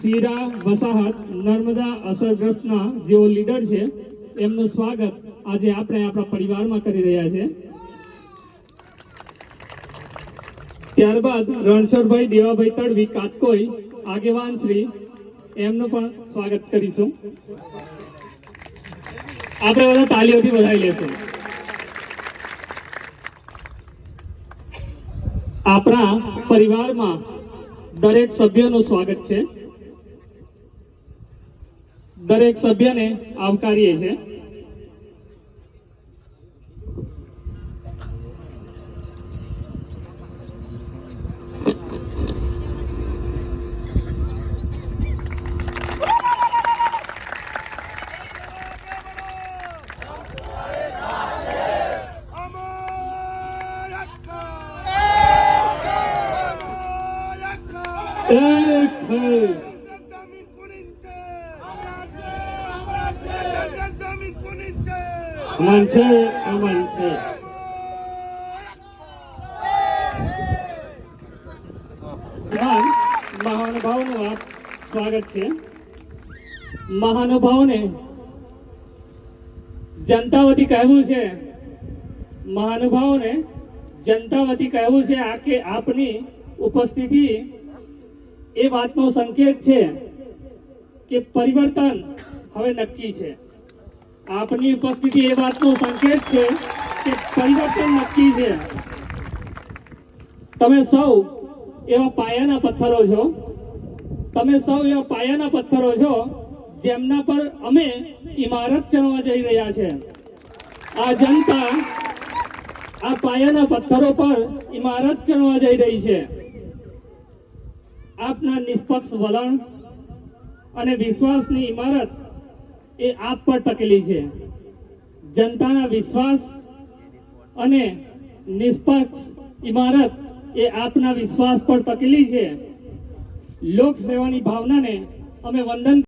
શીરા વસાહત નર્મદા અસરગ્રસ્તના જેઓ લીડર છે એમનું સ્વાગત આજે આપણે આપણા પરિવારમાં કરી રહ્યા છે। ત્યારબાદ રણછોડભાઈ દેવાભાઈ તડવી કાટકોઈ આગેવાન શ્રી એમનું પણ સ્વાગત કરીશું। આપણે બધા તાળીઓથી વધાવી લેશું। આપણા પરિવારમાં દરેક સભ્યનું સ્વાગત છે, દરેક સભ્યને આવકારીએ છીએ। અમન છે, અમન છે। મહાનુભાવોનું સ્વાગત છે। મહાનુભાવોને જનતા વતી કહેવું છે, મહાનુભાવોને જનતા વતી કહેવું છે આ કે આપની ઉપસ્થિતિ એ વાતનો સંકેત છે કે પરિવર્તન હવે નક્કી છે। આપની ઉપસ્થિતિ એ વાતનો સંકેત છે કે પરિવર્તન નક્કી છે। તમે સૌ એવા પાયાના પથ્થરો છો, તમે સૌ એવા પાયાના પથ્થરો છો જેમના પર અમે ઇમારત ચણવા જઈ રહ્યા છે। આ જનતા આ પાયાના પથ્થરો પર ઇમારત ચણવા જઈ રહી છે। આપના નિષ્પક્ષ વલણ અને વિશ્વાસની ઇમારત એ આપ પર ટકેલી છે। જનતાના વિશ્વાસ અને નિષ્પક્ષ ઇમારત એ આપના વિશ્વાસ પર ટકેલી છે। લોક સેવાની ભાવનાને અમે વંદન